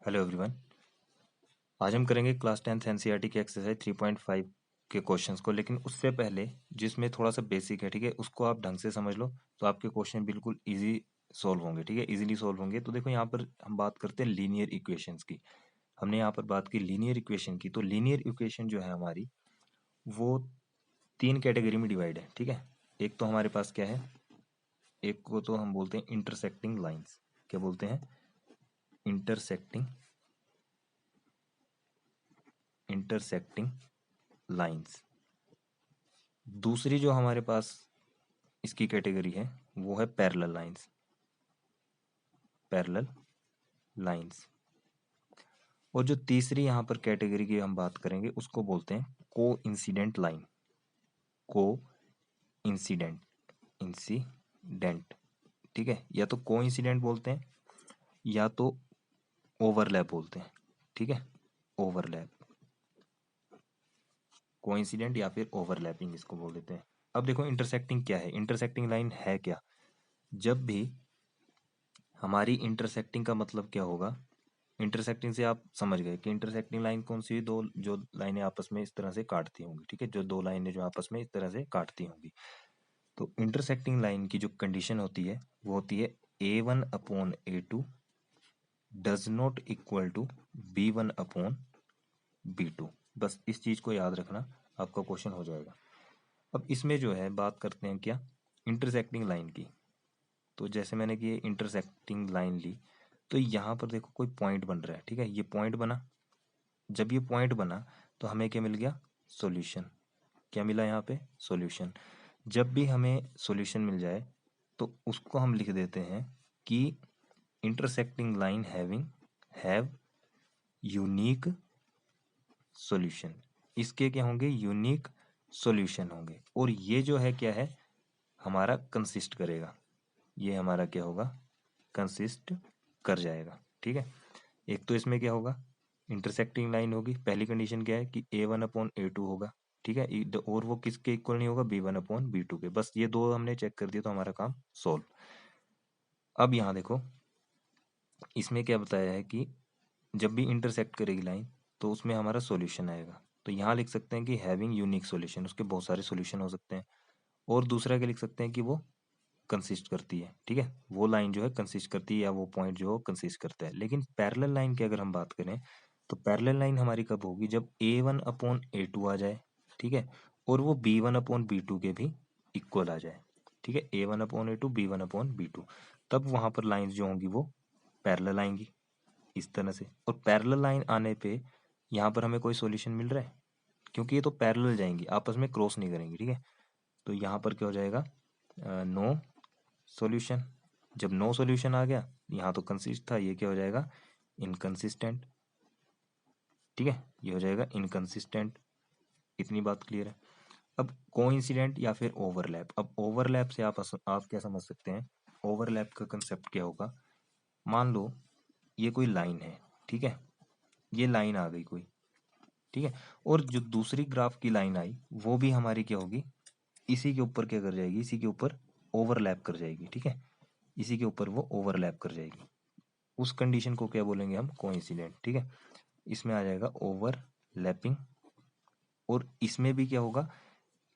Hello everyone. आज हम करेंगे क्लास 10th एनसीईआरटी के एक्सरसाइज 3.5 के क्वेश्चंस को, लेकिन उससे पहले जिसमें थोड़ा सा बेसिक है, ठीक है, उसको आप ढंग से समझ लो तो आपके क्वेश्चन बिल्कुल इजी सॉल्व होंगे। ठीक है, इजीली सॉल्व होंगे। तो देखो, यहाँ पर हम बात करते हैं लीनियर इक्वेशंस की। हमने यहाँ पर बात की लीनियर इक्वेशन की। तो लीनियर इक्वेशन जो है हमारी, वो तीन कैटेगरी में डिवाइड है। ठीक है, एक तो हमारे पास क्या है, एक को तो हम बोलते हैं इंटरसेक्टिंग लाइन्स। क्या बोलते हैं? Intersecting lines. दूसरी जो हमारे पास इसकी कैटेगरी है वो है पैरेलल लाइंस। Parallel lines. और जो तीसरी यहाँ पर कैटेगरी की हम बात करेंगे उसको बोलते हैं को इंसिडेंट लाइन। को इंसिडेंट इंसिडेंट ठीक है, या तो को इंसिडेंट बोलते हैं या तो ओवरलैप बोलते हैं। ठीक है, ओवरलैप, को इंसिडेंट या फिर ओवरलैपिंग इसको बोल देते हैं। अब देखो, इंटरसेक्टिंग क्या है? इंटरसेक्टिंग लाइन है क्या? जब भी हमारी इंटरसेक्टिंग का मतलब क्या होगा? इंटरसेक्टिंग से आप समझ गए कि इंटरसेक्टिंग लाइन कौन सी? दो जो लाइनें आपस में इस तरह से काटती होंगी। ठीक है, जो दो लाइनें जो आपस में इस तरह से काटती होंगी। तो इंटरसेक्टिंग लाइन की जो कंडीशन होती है वो होती है A1/A2 does not equal to B1/B2। बस इस चीज को याद रखना, आपका क्वेश्चन हो जाएगा। अब इसमें जो है बात करते हैं क्या, इंटरसेक्टिंग लाइन की। तो जैसे मैंने कि ये इंटरसेक्टिंग लाइन ली, तो यहाँ पर देखो कोई पॉइंट बन रहा है। ठीक है, ये पॉइंट बना। जब ये पॉइंट बना तो हमें क्या मिल गया? सॉल्यूशन। क्या मिला यहाँ पे? सॉल्यूशन। जब भी हमें सॉल्यूशन मिल जाए तो उसको हम लिख देते हैं कि intersecting line have unique solution. इसके क्या होंगे? यूनिक सॉल्यूशन होंगे। और ये जो है क्या है, हमारा कंसिस्ट करेगा। ये हमारा क्या होगा? कंसिस्ट कर जाएगा। ठीक है, एक तो इसमें क्या होगा, इंटरसेक्टिंग लाइन होगी। पहली कंडीशन क्या है कि A1/A2 होगा। ठीक है, और वो किसके इक्वल नहीं होगा? B1/B2 के। बस ये दो हमने चेक कर दिया तो हमारा काम सोल्व। अब यहाँ देखो, इसमें क्या बताया है कि जब भी इंटरसेक्ट करेगी लाइन तो उसमें हमारा सॉल्यूशन आएगा। तो यहाँ लिख सकते हैं कि हैविंग यूनिक सॉल्यूशन, उसके बहुत सारे सॉल्यूशन हो सकते हैं। और दूसरा क्या लिख सकते हैं कि वो कंसिस्ट करती है। ठीक है, वो लाइन जो है कंसिस्ट करती है, या वो पॉइंट जो है कंसिस्ट करता है। लेकिन पैरेलल लाइन की अगर हम बात करें तो पैरेलल लाइन हमारी कब होगी? जब A1/A2 आ जाए। ठीक है, और वो B1/B2 के भी इक्वल आ जाए। ठीक है, A1/A2 B1/B2, तब वहां पर लाइंस जो होंगी वो पैरेलल आएंगी इस तरह से। और पैरेलल लाइन आने पे यहाँ पर हमें कोई सॉल्यूशन मिल रहा है? क्योंकि ये तो पैरेलल जाएंगी, आपस में क्रॉस नहीं करेंगी। ठीक है, तो यहाँ पर क्या हो जाएगा? No solution. जब नो सॉल्यूशन आ गया, यहाँ तो कंसिस्ट था, ये क्या हो जाएगा? इनकंसिस्टेंट। ठीक है, ये हो जाएगा इनकंसिस्टेंट। इतनी बात क्लियर है। अब कोइंसिडेंट या फिर ओवरलैप। अब ओवरलैप से आप क्या समझ सकते हैं? ओवरलैप का कंसेप्ट क्या होगा? मान लो ये कोई लाइन है। ठीक है, ये लाइन आ गई कोई। ठीक है, और जो दूसरी ग्राफ की लाइन आई वो भी हमारी क्या होगी? इसी के ऊपर क्या कर जाएगी? इसी के ऊपर ओवरलैप कर जाएगी। ठीक है, इसी के ऊपर वो ओवरलैप कर जाएगी। उस कंडीशन को क्या बोलेंगे हम? कोइंसिडेंट। ठीक है, इसमें आ जाएगा ओवरलैपिंग। और इसमें भी क्या होगा?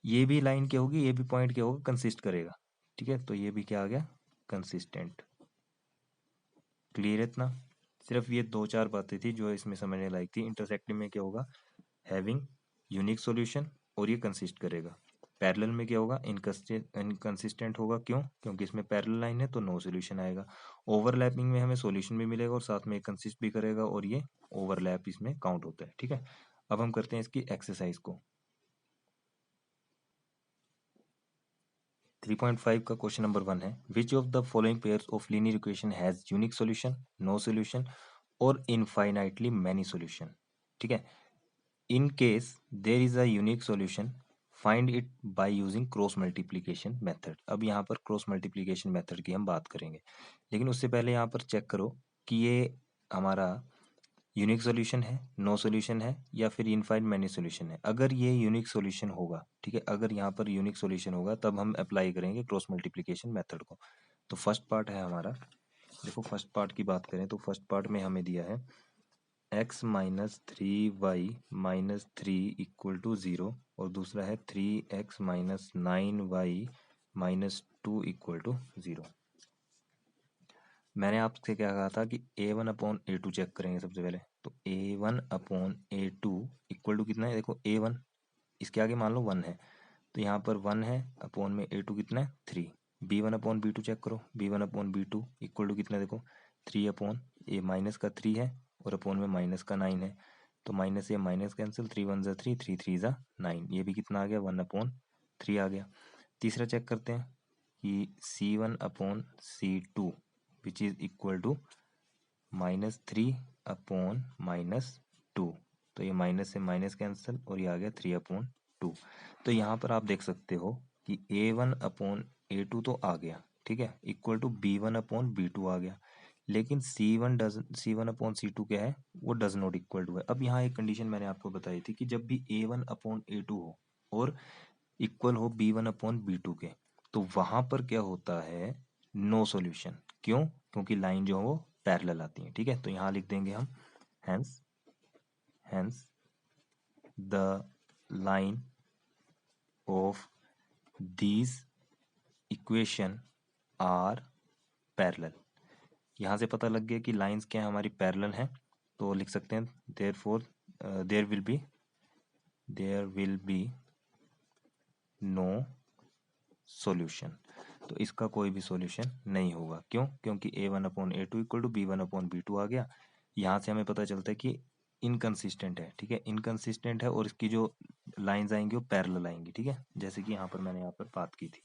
ये भी लाइन क्या होगी? ये भी पॉइंट क्या होगा? कंसिस्ट करेगा। ठीक है, तो ये भी क्या आ गया? कंसिस्टेंट। क्लियर है इतना? सिर्फ ये दो चार बातें थी जो इसमें समझने लायक थी। इंटरसेक्टिंग में क्या होगा? हैविंग यूनिक सॉल्यूशन, और ये कंसिस्ट करेगा। पैरेलल में क्या होगा? इनकंसिस्टेंट होगा। क्यों? क्योंकि इसमें पैरेलल लाइन है तो नो सॉल्यूशन आएगा। ओवरलैपिंग में हमें सॉल्यूशन भी मिलेगा और साथ में कंसिस्ट भी करेगा, और ये ओवरलैप इसमें काउंट होता है। ठीक है, अब हम करते हैं इसकी एक्सरसाइज को। 3.5 का क्वेश्चन नंबर 1 है, which of the following pairs of linear equation has unique solution, no solution और इनफाइनाइटली मैनी सॉल्यूशन। ठीक है, in case there is a unique solution find it by using cross multiplication method. अब यहाँ पर cross multiplication method की हम बात करेंगे, लेकिन उससे पहले यहाँ पर चेक करो कि ये हमारा यूनिक सॉल्यूशन है, नो सॉल्यूशन है, या फिर इनफाइनाइट मैनी सॉल्यूशन है। अगर ये यूनिक सॉल्यूशन होगा, ठीक है, अगर यहाँ पर यूनिक सॉल्यूशन होगा तब हम अप्लाई करेंगे क्रॉस मल्टीप्लीकेशन मेथड को। तो फर्स्ट पार्ट है हमारा, देखो फर्स्ट पार्ट की बात करें तो फर्स्ट पार्ट में हमें दिया है x minus 3y minus 3 equal to 0 और दूसरा है 3x minus 9y minus 2 equal to 0। मैंने आपसे क्या कहा था कि a1 अपॉन a2 चेक करेंगे सबसे पहले। तो a1 upon a2 equal to कितना है, देखो a1 इसके आगे मान लो 1 है, तो यहाँ पर 1 है, अपॉन में a2 कितना है 3। b1 अपॉन b2 चेक करो, b1 upon b2 equal to कितना है, देखो 3 अपॉन ए माइनस का 3 है और अपॉन में माइनस का 9 है, तो माइनस ये माइनस कैंसिल, 3 1 ज़ा 3, 3 3 ज़ा 9, ये भी कितना आ गया 1 अपॉन 3 आ गया। तीसरा चेक करते हैं कि c1 upon c2 which is equal to minus 3 upon minus 2, तो ये माइनस से माइनस कैंसिल और ये आ गया 3 अपॉन 2। तो यहाँ पर आप देख सकते हो कि a1 अपॉन a2 तो आ गया, ठीक है, equal to b1 upon b2 आ गया, लेकिन c1 अपॉन c2 क्या है, वो डज नॉट इक्वल टू है। अब यहाँ एक कंडीशन मैंने आपको बताई थी कि जब भी a1 अपॉन a2 हो और इक्वल हो b1 अपॉन b2 के, तो वहां पर क्या होता है, नो सॉल्यूशन। क्यों? क्योंकि लाइन जो है वो पैरेलल आती है, ठीक है। तो यहाँ लिख देंगे हम hence the line of these equation are parallel. यहाँ से पता लग गया कि लाइंस क्या है हमारी, पैरेलल हैं, तो लिख सकते हैं therefore there will be no solution. तो इसका कोई भी सॉल्यूशन नहीं होगा। क्यों? क्योंकि a1 upon a2 equal to b1 upon b2 आ गया। यहाँ से हमें पता चलता है कि इनकंसिस्टेंट है, ठीक है, इनकंसिस्टेंट है और इसकी जो लाइंस आएंगी वो पैरेलल आएंगी, ठीक है, जैसे कि यहाँ पर मैंने यहाँ पर बात की थी।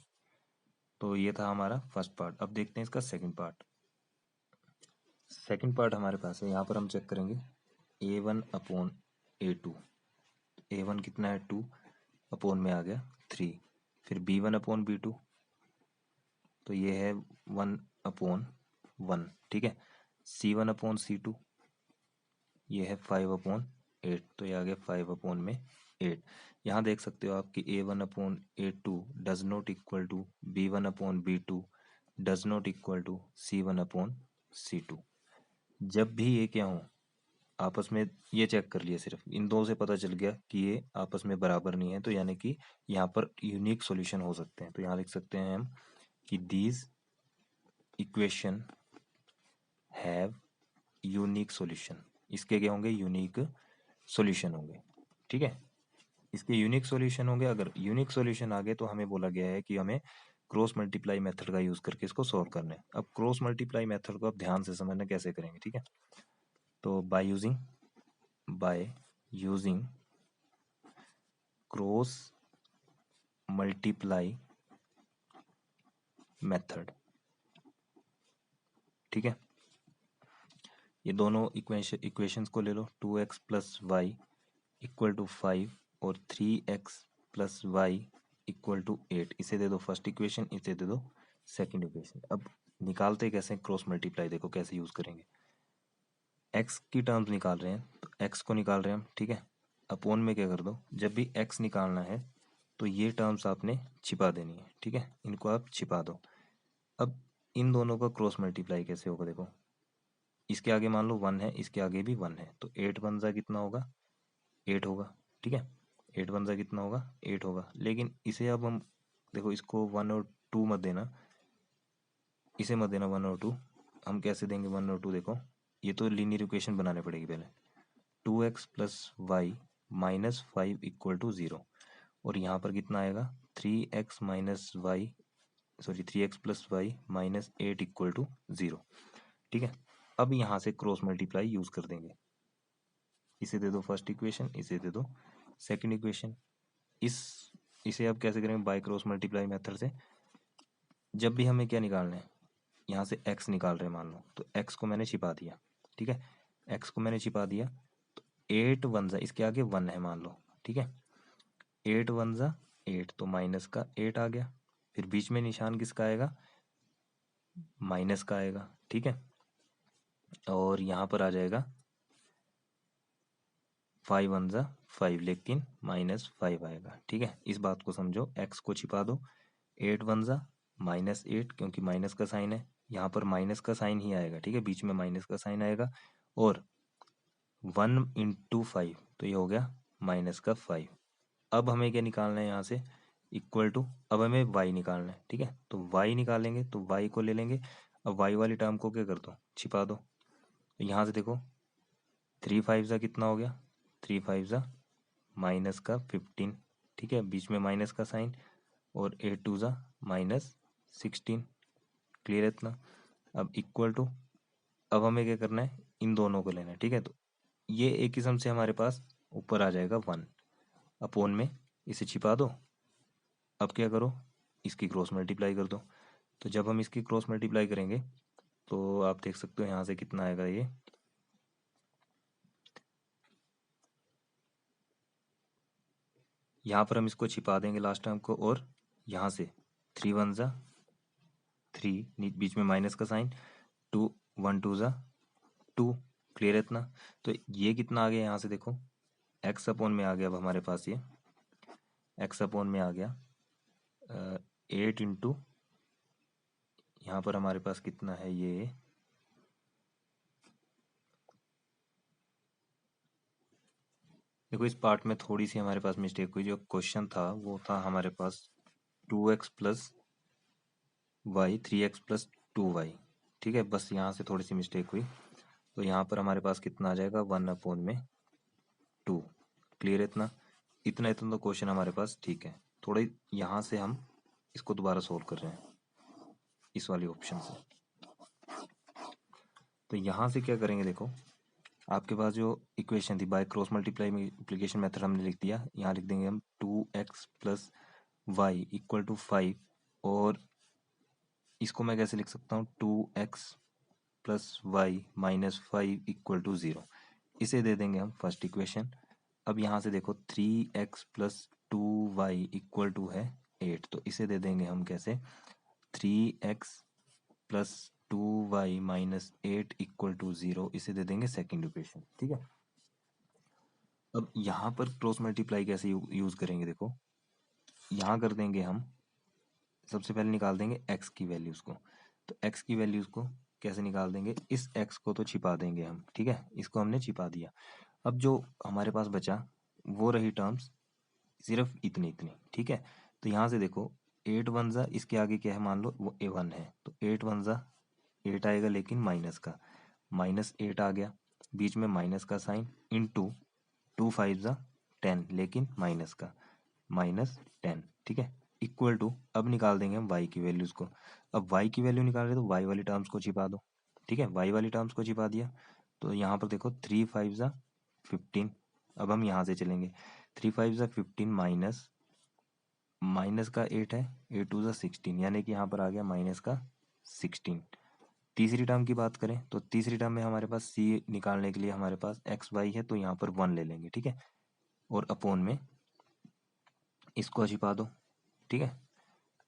तो ये था हमारा फर्स्ट पार्ट। अब देखते हैं इसका सेकंड पार्ट। सेकंड पार्ट हमारे पास है, यहाँ पर हम चेक करेंगे a1 अपॉन a2। a1 कितना है 2, अपॉन में आ गया 3, फिर b1 अपॉन b2, तो ये है 1 अपॉन 1, ठीक है। c1 अपॉन c2 ये है 5 अपॉन 8, तो ये आ गया 5 अपॉन में 8। यहाँ देख सकते हो आप कि a1 upon a2 does not equal to b1 upon b2 does not equal to c1 upon c2। जब भी ये क्या हो आपस में, ये चेक कर लिया, सिर्फ इन दो से पता चल गया कि ये आपस में बराबर नहीं है, तो यानी कि यहाँ पर यूनिक सॉल्यूशन हो सकते हैं। तो यहाँ लिख सकते हैं हम कि these equation have unique solution. इसके क्या होंगे, यूनिक सॉल्यूशन होंगे, ठीक है, इसके यूनिक सॉल्यूशन होंगे। अगर यूनिक सॉल्यूशन आ गए तो हमें बोला गया है कि हमें क्रॉस मल्टीप्लाई मेथड का यूज करके इसको सॉल्व करना है। अब क्रॉस मल्टीप्लाई मेथड को आप ध्यान से समझना कैसे करेंगे, ठीक है। तो by using cross multiply method, ठीक है, ये दोनों इक्वेशंस को ले लो, 2x plus y equal to 5 और 3x plus y equal to 8, इसे दे दो फर्स्ट इक्वेशन, इसे दे दो सेकंड इक्वेशन। अब निकालते कैसे क्रॉस मल्टीप्लाई, देखो कैसे यूज करेंगे। x की टर्म्स निकाल रहे हैं तो x को निकाल रहे हैं हम, ठीक है, अपोन में क्या कर दो, जब भी x निकालना है तो ये टर्म्स आपने छिपा देनी है, ठीक है, इनको आप छिपा दो। अब इन दोनों का क्रॉस मल्टीप्लाई कैसे होगा, देखो इसके आगे मान लो 1 है, इसके आगे भी 1 है, तो 8 1 ज़ा कितना होगा 8 होगा, ठीक है, 8 1 ज़ा कितना होगा 8 होगा। लेकिन इसे अब हम देखो, इसको 1 और 2 मत देना, इसे मत देना 1 और 2, हम कैसे देंगे 1 और 2, देखो ये तो लीनियर इक्वेशन बनाने पड़ेगी पहले। 2x plus y minus 5 equal to 0, और यहाँ पर कितना आएगा 3x minus y, sorry 3x plus y minus 8 equal to 0, ठीक है। अब यहाँ से क्रॉस मल्टीप्लाई यूज कर देंगे, इसे दे दो फर्स्ट इक्वेशन, इसे दे दो सेकंड इक्वेशन। इसे अब कैसे करेंगे, बाय क्रॉस मल्टीप्लाई मेथड से। जब भी हमें क्या निकालना है, यहाँ से x निकाल रहे हैं मान लो, तो x को मैंने छिपा दिया, ठीक है, x को मैंने छिपा दिया, तो 8 1 ज़ा, इसके आगे 1 है मान लो, ठीक है, 8 1 ज़ा 8, तो माइनस का 8 आ गया, फिर बीच में निशान किसका आएगा, माइनस का आएगा, ठीक है, और यहाँ पर आ जाएगा 5 1 ज़ा 5, लेकिन माइनस 5 आएगा, ठीक है, इस बात को समझो, x को छिपा दो, 8 1 ज़ा माइनस 8, क्योंकि माइनस का साइन है, यहाँ पर माइनस का साइन ही आएगा, ठीक है, बीच में माइनस का साइन आएगा, और 1 इंटू 5, तो ये हो गया माइनस का 5। अब हमें क्या निकालना है यहाँ से, इक्वल टू, अब हमें y निकालना है, ठीक है। तो y निकालेंगे तो y को ले लेंगे। अब y वाली टर्म को क्या कर दो, छिपा दो। तो यहाँ से देखो 3 5 ज़ा कितना हो गया, 3 5 ज़ा माइनस का 15, ठीक है, बीच में माइनस का साइन, और 8 2 ज़ा माइनस 16। क्लियर है इतना। अब इक्वल टू, अब हमें क्या करना है, इन दोनों को लेना है, ठीक है। तो ये एक किस्म से हमारे पास ऊपर आ जाएगा 1 अपोन में, इसे छिपा दो। अब क्या करो, इसकी क्रॉस मल्टीप्लाई कर दो। तो जब हम इसकी क्रॉस मल्टीप्लाई करेंगे तो आप देख सकते हो यहाँ से कितना आएगा, ये यहाँ पर हम इसको छिपा देंगे लास्ट टर्म को, और यहाँ से 3 1 ज़ा 3, बीच में माइनस का साइन, 2 1 2 ज़ा 2। क्लियर है इतना। तो ये कितना आ गया, यहाँ से देखो एक्स अपोन में आ गया। अब हमारे पास ये एक्स अपोन में आ गया 8 इंटू, यहाँ पर हमारे पास कितना है, ये देखो इस पार्ट में थोड़ी सी हमारे पास मिस्टेक हुई। जो क्वेश्चन था वो था हमारे पास 2x plus Y 3x plus 2y, ठीक है। बस यहाँ से थोड़ी सी मिस्टेक हुई। तो यहाँ पर हमारे पास कितना आ जाएगा, 1 अपोन में 2। क्लियर है इतना। इतना इतना तो क्वेश्चन हमारे पास ठीक है। थोड़ा यहाँ से हम इसको दोबारा सोल्व कर रहे हैं इस वाली ऑप्शन से। तो यहाँ से क्या करेंगे, देखो आपके पास जो इक्वेशन थी by cross multiply multiplication method हमने लिख दिया। यहाँ लिख देंगे हम 2x plus y equal to 5, और इसको मैं कैसे लिख सकता हूँ, 2x plus y minus 5 equal to 0। इसे दे देंगे हम फर्स्ट इक्वेशन। अब यहाँ से देखो 3x plus 2y equal to है 8, तो इसे दे देंगे हम कैसे, 3x plus 2y minus 8 equal to 0। इसे दे देंगे सेकेंड इक्वेशन, ठीक है। अब यहाँ पर क्रॉस मल्टीप्लाई कैसे यूज करेंगे, देखो यहाँ कर देंगे हम, सबसे पहले निकाल देंगे x की वैल्यूज को। तो x की वैल्यूज को कैसे निकाल देंगे, इस x को तो छिपा देंगे हम, ठीक है, इसको हमने छिपा दिया। अब जो हमारे पास बचा वो रही टर्म्स सिर्फ इतनी इतनी, ठीक है। तो यहाँ से देखो 8 1 ज़ा, इसके आगे क्या है, मान लो वो a1 है, तो 8 1 ज़ा 8 आएगा, लेकिन माइनस का, माइनस 8 आ गया, बीच में माइनस का साइन, इंटू 2 5 ज़ा 10, लेकिन माइनस का, माइनस 10, ठीक है, इक्वल टू, अब निकाल देंगे हम y की वैल्यूज को। अब y की वैल्यू निकाल रहे तो y वाली टर्म्स को छिपा दो, ठीक है, y वाली टर्म्स को छिपा दिया। तो यहाँ पर देखो 3 5 ज़ा 15। अब हम यहाँ से चलेंगे, 3 5 ज़ा 15 माइनस, माइनस का 8 है, 8 2 ज़ा 16, यानी कि यहाँ पर आ गया माइनस का 16। तीसरी टर्म की बात करें तो तीसरी टर्म में हमारे पास c निकालने के लिए हमारे पास एक्स वाई है, तो यहाँ पर 1 ले लेंगे, ठीक है, और अपोन में इसको छिपा दो, ठीक है।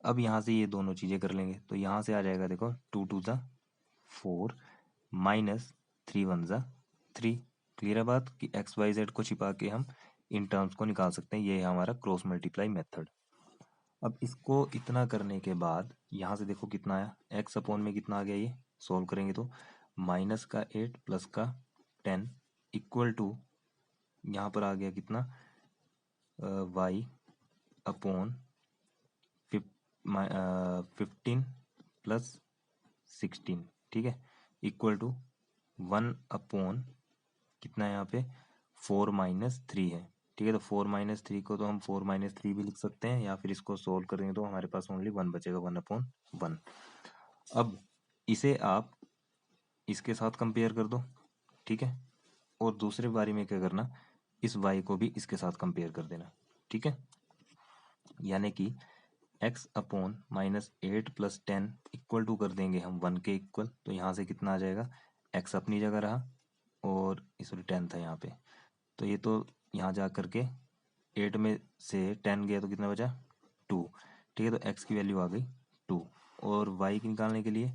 अब यहाँ से ये दोनों चीज़ें कर लेंगे, तो यहाँ से आ जाएगा देखो 2 2 ज़ा 4 माइनस 3 1 ज़ा 3। क्लियर है बात कि एक्स वाई जेड को छिपा के हम इन टर्म्स को निकाल सकते हैं। ये है हमारा क्रॉस मल्टीप्लाई मेथड। अब इसको इतना करने के बाद यहाँ से देखो कितना आया, एक्स अपोन में कितना आ गया, ये सॉल्व करेंगे तो माइनस का 8 प्लस का 10 इक्वल टू, यहाँ पर आ गया कितना, वाई अपोन 15 प्लस 16, ठीक है, इक्वल टू 1 अपोन कितना है यहाँ पे, 4 माइनस 3 है, ठीक है। तो 4 माइनस 3 को तो हम 4 माइनस 3 भी लिख सकते हैं, या फिर इसको सोल्व करेंगे तो हमारे पास ओनली 1 बचेगा, 1 अपॉन 1। अब इसे आप इसके साथ कंपेयर कर दो, ठीक है, और दूसरे बारी में क्या करना, इस y को भी इसके साथ कंपेयर कर देना, ठीक है। यानी कि x upon minus 8 plus 10 equal to कर देंगे हम 1 के इक्वल। तो यहाँ से कितना आ जाएगा, x अपनी जगह रहा, और इस 10 था यहाँ पे, तो ये तो यहाँ जा करके 8 में से 10 गया तो कितना बचा, 2, ठीक है। तो x की वैल्यू आ गई 2, और y की निकालने के लिए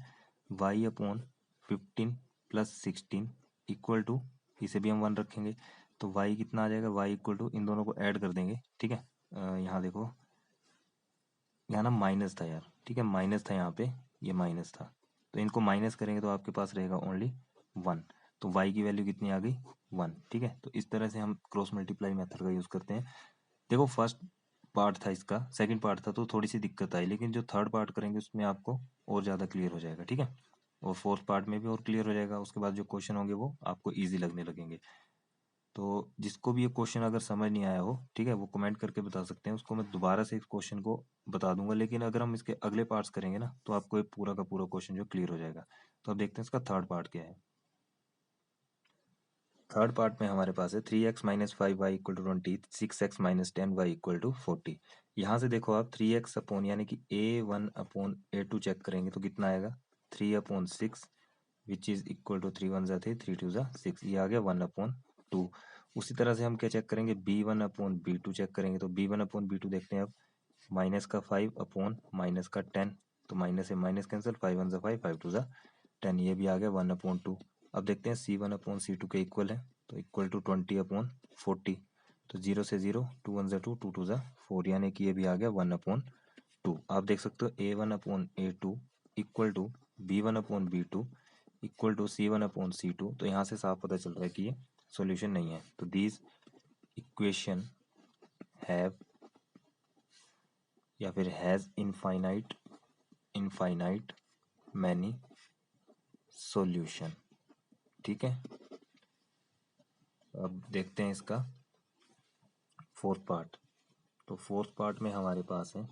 y upon 15 plus 16 equal to, इसे भी हम 1 रखेंगे, तो y कितना आ जाएगा, y इक्वल टू, इन दोनों को ऐड कर देंगे, ठीक है। यहाँ देखो, यहाँ ना माइनस था यार, ठीक है, माइनस था यहाँ पे, ये माइनस था, तो इनको माइनस करेंगे तो आपके पास रहेगा ओनली 1। तो y की वैल्यू कितनी आ गई 1, ठीक है। तो इस तरह से हम क्रॉस मल्टीप्लाई मेथड का यूज़ करते हैं। देखो फर्स्ट पार्ट था इसका, सेकंड पार्ट था तो थोड़ी सी दिक्कत आई, लेकिन जो थर्ड पार्ट करेंगे उसमें आपको और ज़्यादा क्लियर हो जाएगा, ठीक है। और फोर्थ पार्ट में भी और क्लियर हो जाएगा। उसके बाद जो क्वेश्चन होंगे वो आपको ईजी लगने लगेंगे। तो जिसको भी ये क्वेश्चन अगर समझ नहीं आया हो, ठीक है, वो कमेंट करके बता सकते हैं, उसको मैं दोबारा से इस क्वेश्चन को बता दूंगा। लेकिन अगर हम इसके अगले पार्ट्स करेंगे ना तो आपको ये पूरा का पूरा क्वेश्चन जो क्लियर हो जाएगा। तो अब देखते हैं इसका थर्ड पार्ट क्या है। थर्ड पार्ट में हमारे पास है 3x minus 5y equal to 20, 6x minus 10y equal to 40। यहाँ से देखो आप 3x अपॉन यानी कि a1 अपॉन a2 चेक करेंगे तो कितना आएगा 3 upon 6 which is equal to 3 1 ज़ा 3 3 2 ज़ा 6, ये आ गया 1 अपॉन 2। उसी तरह से हम क्या चेक करेंगे b1 अपॉन b2 चेक करेंगे। तो b1 अपॉन b2 देखते हैं अब, माइनस का 5 अपॉन माइनस का 10, तो माइनस से माइनस कैंसिल, 5 1 ज़ा 5 5 2 ज़ा 10, ये भी आ गया 1 अपॉन 2। अब देखते हैं c1 अपॉन c2 के इक्वल है, तो इक्वल टू 20 अपॉन 40, तो 0 से 0, 2 1 ज़ा 2 2 2 ज़ा 4, यानी कि ये भी आ गया 1 अपॉन 2। आप देख सकते हो a1 upon a2 equal to b1 upon b2 equal to c1 upon c2। तो यहाँ से साफ पता चल रहा है कि ये सॉल्यूशन नहीं है। तो दीज इक्वेशन हैव या फिर हैज़ इनफाइनाइट मैनी सॉल्यूशन, ठीक है। अब देखते हैं इसका फोर्थ पार्ट। तो फोर्थ पार्ट में हमारे पास है,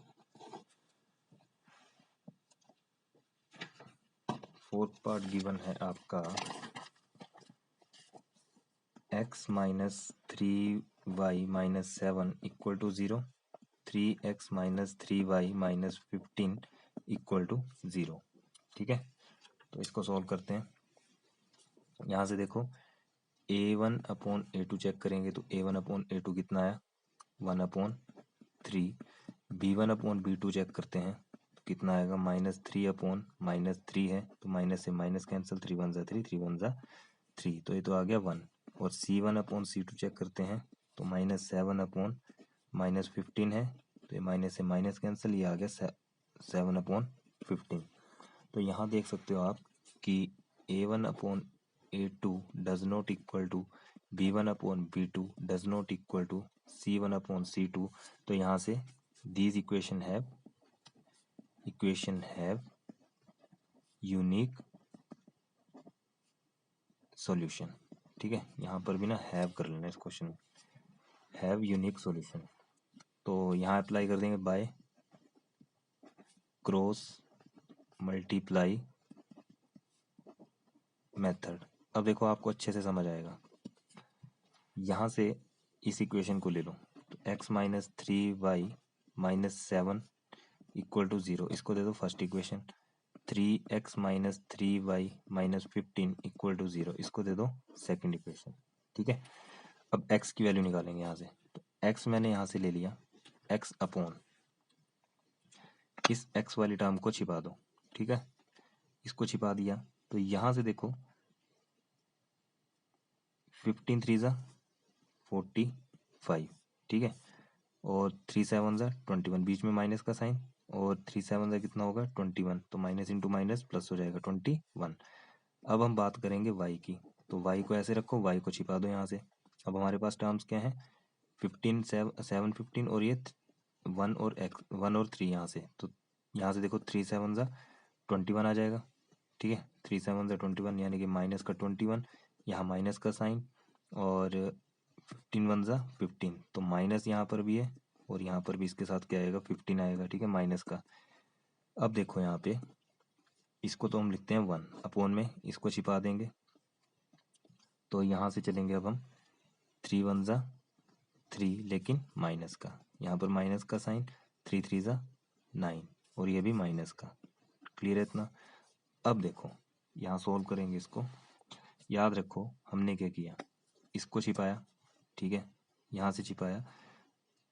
फोर्थ पार्ट गिवन है आपका x minus 3y minus 7 equal to 0, 3x minus 3y minus 15 equal to 0, ठीक है। तो इसको सॉल्व करते हैं। यहाँ से देखो a1 अपॉन a2 चेक करेंगे तो a1 अपॉन a2 कितना आया 1 upon 3। b1 upon b2 check करते हैं तो कितना आएगा माइनस 3 अपॉन माइनस 3 है, तो माइनस से माइनस कैंसिल, 3 1 ज़ा 3 3 1 ज़ा 3, तो ये तो आ गया 1। और c1 अपॉन c2 चेक करते हैं तो माइनस 7 अपॉन माइनस 15 है, तो ये माइनस से माइनस कैंसिल, ये आ गया 7 अपॉन 15। तो यहाँ देख सकते हो आप कि a1 upon a2 does not equal to b1 upon b2 does not equal to c1 upon c2। तो यहाँ से these equation have unique solution, ठीक है। यहाँ पर भी ना हैव कर लेना इस क्वेश्चन में, हैव यूनिक सॉल्यूशन। तो यहाँ अप्लाई कर देंगे बाय क्रॉस मल्टीप्लाई मेथड। अब देखो आपको अच्छे से समझ आएगा। यहाँ से इस इक्वेशन को ले लो, तो x minus 3y minus 7 equal to 0, इसको दे दो first equation. 3x minus 3y minus 15 equal to 0, इसको दे दो सेकंड इक्वेशन, ठीक है। अब x की वैल्यू निकालेंगे यहाँ से। तो x मैंने यहाँ से ले लिया, x अपॉन इस x वाली टर्म को छिपा दो, ठीक है। इसको छिपा दिया तो यहाँ से देखो 15 3 ज़ा 45, ठीक है। और 3 7 ज़ा 21, बीच में माइनस का साइन, और 3 7 ज़ा कितना होगा 21, तो माइनस इंटू माइनस प्लस हो जाएगा 21। अब हम बात करेंगे y की, तो y को ऐसे रखो, y को छिपा दो यहाँ से। अब हमारे पास टर्म्स क्या है 15 7 15 और ये 1 और 3 यहाँ से। तो यहाँ से देखो 3 7 ज़ा 21 आ जाएगा, ठीक है। 3 7 ज़ा 21 यानी कि माइनस का 21, यहाँ माइनस का साइन, और 15 1 ज़ा 15, तो माइनस यहाँ पर भी है और यहाँ पर भी इसके साथ क्या आएगा 15 आएगा, ठीक है, माइनस का। अब देखो यहाँ पे इसको तो हम लिखते हैं 1 अपॉन में, इसको छिपा देंगे। तो यहाँ से चलेंगे अब हम 3 1 ज़ा 3, लेकिन माइनस का, यहाँ पर माइनस का साइन, 3 3 ज़ा 9, और ये भी माइनस का। क्लियर है इतना। अब देखो यहाँ सोल्व करेंगे इसको। याद रखो हमने क्या किया, इसको छिपाया, ठीक है, यहाँ से छिपाया,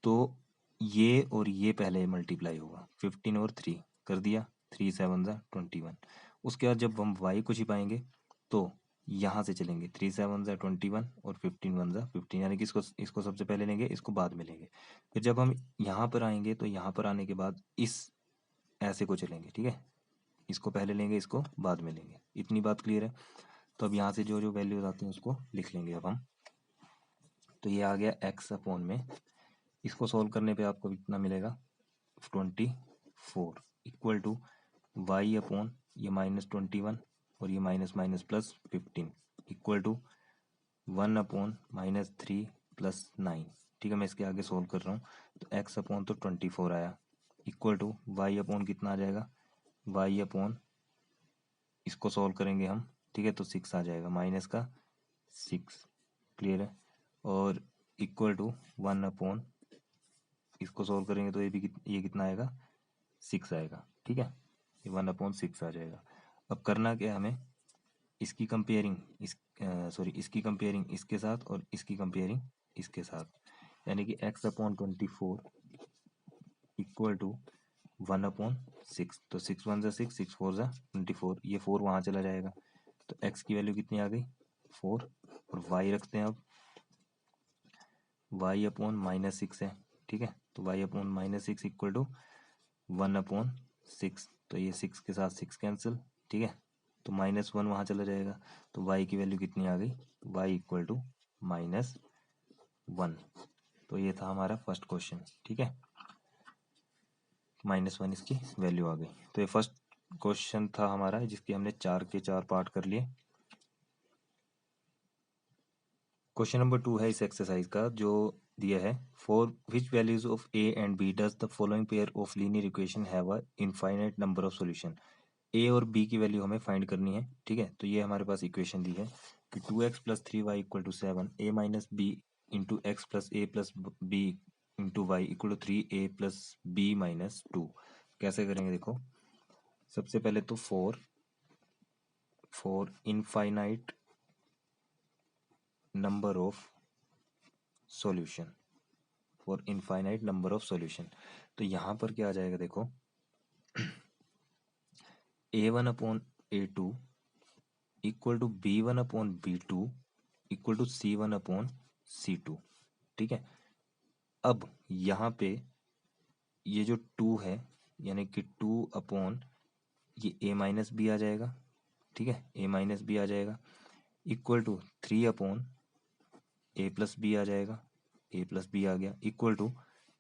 तो ये और ये पहले मल्टीप्लाई होगा, 15 और 3 कर दिया, 3 7 ज़ा 21। उसके बाद जब हम y को छिपाएंगे तो यहाँ से चलेंगे, 3 7 ज़ा 21 और 15 1 ज़ा 15, यानी कि इसको सबसे पहले लेंगे, इसको बाद में लेंगे। फिर जब हम यहाँ पर आएंगे तो यहाँ पर आने के बाद इस ऐसे को चलेंगे, ठीक है, इसको पहले लेंगे, इसको बाद में लेंगे। इतनी बात क्लियर है। तो अब यहाँ से जो जो वैल्यूज आती हैं उसको लिख लेंगे अब हम। तो ये आ गया x अपॉन में, इसको सोल्व करने पे आपको कितना मिलेगा 24 इक्वल टू y अपॉन ये -21 और ये minus minus plus 15 equal to 1 upon -3 plus 9। ठीक है, मैं इसके आगे सोल्व कर रहा हूँ। तो x अपॉन तो 24 आया इक्वल टू y अपॉन कितना आ जाएगा, y अपॉन इसको सोल्व करेंगे हम, ठीक है, तो 6 आ जाएगा, माइनस का 6, क्लियर है। और इक्वल टू 1 अपॉन इसको सोल्व करेंगे तो ये कितना आएगा 6 आएगा, ठीक है, ये 1/6 आ जाएगा। अब करना क्या है हमें, इसकी कंपेयरिंग इसकी कंपेयरिंग इसके साथ और इसकी कंपेयरिंग इसके साथ, यानी कि x/24 इक्वल टू 1/6। तो 6 1 = 6, 6 4 = 24, ये 4 वहाँ चला जाएगा। तो x की वैल्यू कितनी आ गई 4, और y रखते हैं अब, y/-6 है, ठीक है, तो y/-6 इक्वल टू 1/6। तो ये 6 के साथ 6 कैंसिल, ठीक है, तो -1 वहाँ चला जाएगा। तो y की वैल्यू कितनी आ गई, y इक्वल टू -1। तो ये था हमारा फर्स्ट क्वेश्चन, ठीक है, -1 इसकी वैल्यू आ गई। तो ये फर्स्ट क्वेश्चन था हमारा, जिसके हमने 4 के 4 पार्ट कर लिए। क्वेश्चन नंबर 2 है इस एक्सरसाइज का, जो दिया है, for which values of a and b does the following pair of linear equation have a infinite number of solution. a और b की वैल्यू हमें फाइंड करनी है, ठीक है। तो ये हमारे पास इक्वेशन दी है कि 2x + 3y = 7, a - b into x + a + b into y = 3a + b - 2। कैसे करेंगे देखो, सबसे पहले तो for infinite number of solution, for infinite number of solution, तो यहाँ पर क्या आ जाएगा देखो, a1/a2 equal to b1/b2 equal to c1/c2, ठीक है। अब यहाँ पे ये जो 2 है, यानी कि 2 ये a - b आ जाएगा, ठीक है, a - b आ जाएगा इक्वल टू 3 a + b आ जाएगा, a + b आ गया इक्वल टू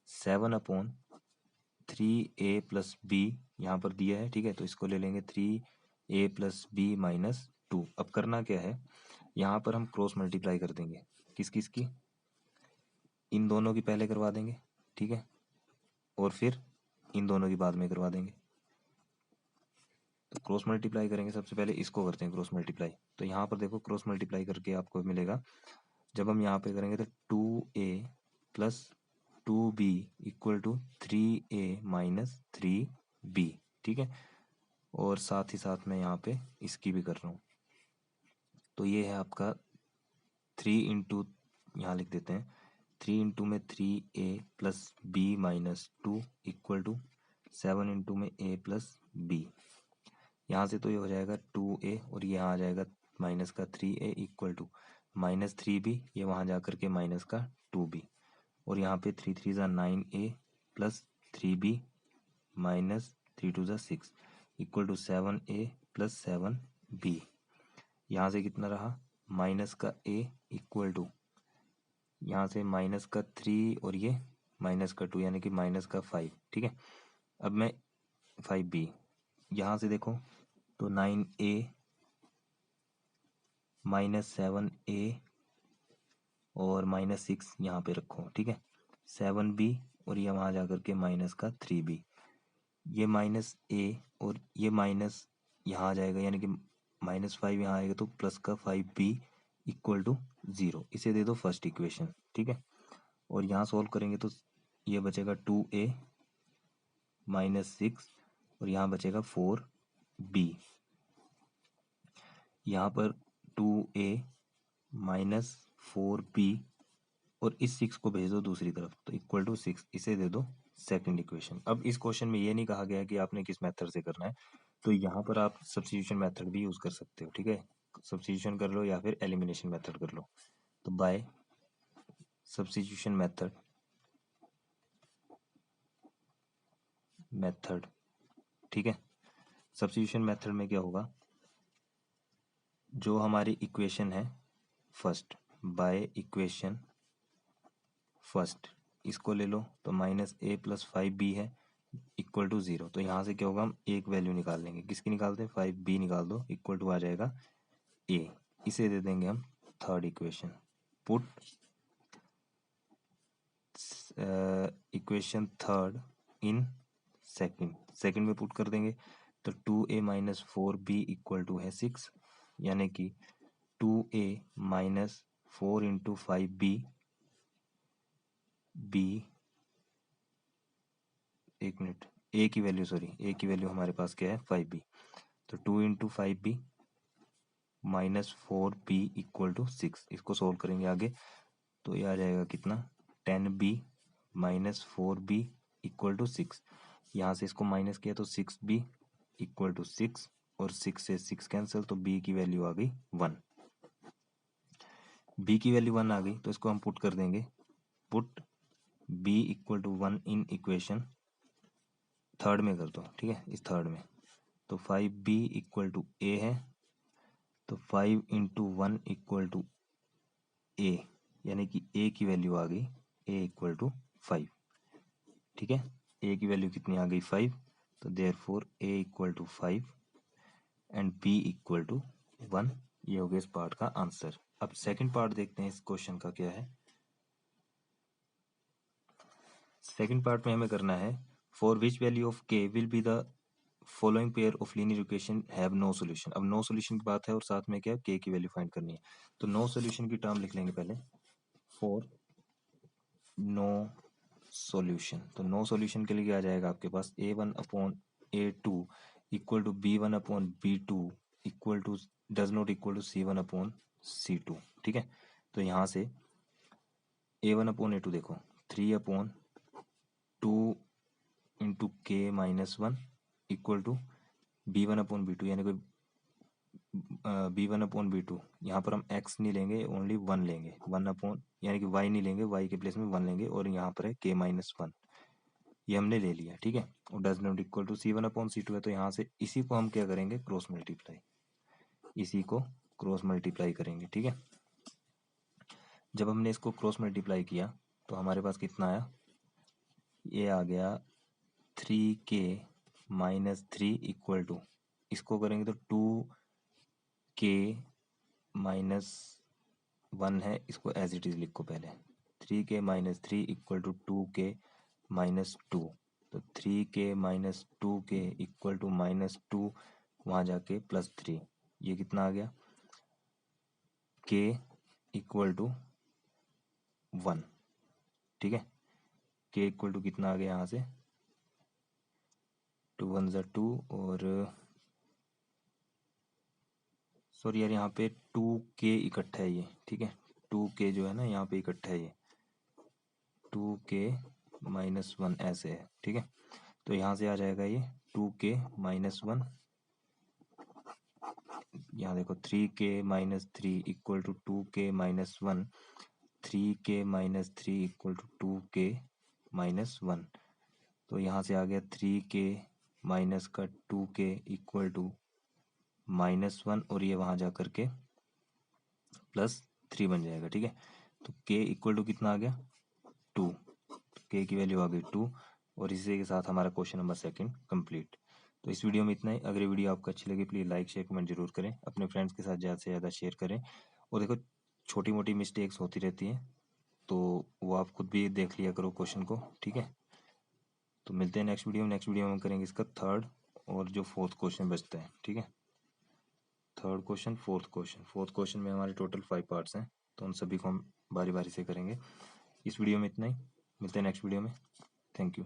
7/3a + b, यहाँ पर दिया है, ठीक है, तो इसको ले लेंगे 3a + b - 2। अब करना क्या है, यहाँ पर हम क्रॉस मल्टीप्लाई कर देंगे, किस किस की, इन दोनों की पहले करवा देंगे, ठीक है, और फिर इन दोनों की बाद में करवा देंगे। तो क्रॉस मल्टीप्लाई करेंगे, सबसे पहले इसको करते हैं क्रॉस मल्टीप्लाई। तो यहाँ पर देखो क्रॉस मल्टीप्लाई करके आपको मिलेगा, जब हम यहाँ पे करेंगे तो 2a + 2b equal to 3a - 3b, ठीक है, और साथ ही साथ मैं यहाँ पे इसकी भी कर रहा हूँ। तो ये है आपका 3 इंटू, यहाँ लिख देते हैं 3 इंटू में 3a + b - 2 equal to 7 into में a + b। यहाँ से तो ये हो जाएगा 2a और यहाँ आ जाएगा माइनस का 3a इक्वल टू -3b, ये वहाँ जा कर के माइनस का 2b, और यहाँ पे 3 3 = 9a + 3b -3 2 = 6 equal to 7a + 7b। यहाँ से कितना रहा माइनस का a इक्वल टू, यहाँ से माइनस का 3 और ये माइनस का 2, यानी कि माइनस का 5, ठीक है। अब मैं 5b, यहाँ से देखो तो 9a -7a और -6 यहाँ पे रखो, ठीक है, 7b और ये वहाँ जा करके माइनस का 3b, ये -a और ये माइनस यहाँ आ जाएगा, यानी कि -5 यहाँ आएगा तो प्लस का 5b इक्वल टू 0। इसे दे दो फर्स्ट इक्वेशन, ठीक है, और यहाँ सॉल्व करेंगे तो ये बचेगा 2a -6 और यहाँ बचेगा 4b। यहाँ पर 2a -4b और इस 6 को भेज दो दूसरी तरफ, तो इक्वल टू 6, इसे दे दो सेकंड इक्वेशन। अब इस क्वेश्चन में ये नहीं कहा गया है कि आपने किस मेथड से करना है, तो यहाँ पर आप सब्स्टिट्यूशन मेथड भी यूज कर सकते हो, ठीक है, सब्स्टिट्यूशन कर लो या फिर एलिमिनेशन मेथड कर लो। तो बाय सब्स्टिट्यूशन मेथड, ठीक है, सब्स्टिट्यूशन मेथड में क्या होगा, जो हमारी इक्वेशन है फर्स्ट, बाय इक्वेशन फर्स्ट, इसको ले लो तो -a+5b है इक्वल टू 0। तो यहाँ से क्या होगा, हम एक वैल्यू निकाल लेंगे। किसकी निकालते हैं, 5b निकाल दो, इक्वल टू आ जाएगा a। इसे दे देंगे हम third equation. Put equation third in second, second में पुट कर देंगे तो 2a - 4b इक्वल टू है 6, यानी कि 2a - 4 × 5b, एक मिनट, a की वैल्यू, सॉरी a की वैल्यू हमारे पास क्या है 5b, तो 2 × 5b - 4b इक्वल टू 6। इसको सोल्व करेंगे आगे तो ये आ जाएगा कितना, 10b - 4b इक्वल टू 6। यहाँ से इसको माइनस किया तो 6b इक्वल टू 6, और 6 से 6 कैंसिल, तो b की वैल्यू आ गई 1। b की वैल्यू 1 आ गई तो इसको हम पुट कर देंगे। Put b equal to 1 in equation third में कर दो, ठीक है, इस थर्ड में। तो 5b इक्वल टू a है, तो 5 × 1 इक्वल टू a, यानी कि a की वैल्यू आ गई a इक्वल टू 5, ठीक है। a की वैल्यू कितनी आ गई 5, तो therefore a equal to 5 and b equal to 1। ये हो गया इस पार्ट का आंसर। अब सेकंड पार्ट देखते हैं इस क्वेश्चन का क्या है। सेकंड पार्ट में हमें करना है, for which value of k will be the following pair of linear equation have no solution. अब नो सॉल्यूशन की बात है और साथ में क्या है, k की वैल्यू फाइंड करनी है। तो नो सॉल्यूशन की टर्म लिख लेंगे पहले, फॉर नो सॉल्यूशन। तो नो सॉल्यूशन के लिए क्या आ जाएगा आपके पास, a1/a2 equal to b1/b2 equal to does not equal to c1/c2, ठीक है। तो यहाँ से a1/a2 देखो 3/2 into k-1 equal to b1/b2, यानी कि b1/b2, यहाँ पर हम x नहीं लेंगे, ओनली 1 लेंगे, 1 यानी कि y नहीं लेंगे, y के प्लेस में 1 लेंगे, और यहाँ पर है k-1, ये हमने ले लिया, ठीक है। और does not equal to c1/c2 है, तो यहाँ से इसी को हम क्या करेंगे, क्रॉस मल्टीप्लाई, इसी को क्रॉस मल्टीप्लाई करेंगे, ठीक है। जब हमने इसको क्रॉस मल्टीप्लाई किया तो हमारे पास कितना आया, ये आ गया 3k-3 इक्वल टू, इसको करेंगे तो 2k-1 है, इसको एज इट इज लिखो पहले, 3k-3 इक्वल टू 2k-2, तो 3k-2k इक्वल टू -2, वहाँ जाके +3, ये कितना आ गया, k इक्वल टू 1, ठीक है। k इक्वल टू कितना आ गया यहाँ से, 2 1 ज़ा 2, और सॉरी यार यहाँ पे 2k इकट्ठा है ये, ठीक है, 2k जो है ना यहाँ पे इकट्ठा है, ये 2k-1 ऐसे है, ठीक है। तो यहाँ से आ जाएगा ये 2k-1, यहाँ देखो 3k-3 equal to 2k-1, 3k-3 equal to 2k-1, तो यहाँ से आ गया 3k माइनस का 2k इक्वल टू -1, और ये वहाँ जा करके +3 बन जाएगा, ठीक है। तो k इक्वल टू कितना आ गया 2, k की वैल्यू आ गई 2, और इसी के साथ हमारा क्वेश्चन नंबर सेकंड कंप्लीट। तो इस वीडियो में इतना ही। अगर वीडियो आपको अच्छी लगी प्लीज़ लाइक शेयर कमेंट जरूर करें, अपने फ्रेंड्स के साथ ज़्यादा से ज़्यादा शेयर करें। और देखो छोटी मोटी मिस्टेक्स होती रहती हैं, तो वो आप खुद भी देख लिया करो क्वेश्चन को, ठीक है। तो मिलते हैं नेक्स्ट वीडियो में। नेक्स्ट वीडियो में हम करेंगे इसका थर्ड और जो फोर्थ क्वेश्चन बचता है, ठीक है। थर्ड क्वेश्चन, फोर्थ क्वेश्चन में हमारे टोटल 5 पार्ट्स हैं, तो उन सभी को हम बारी बारी से करेंगे। इस वीडियो में इतना ही, मिलते हैं नेक्स्ट वीडियो में। Thank you.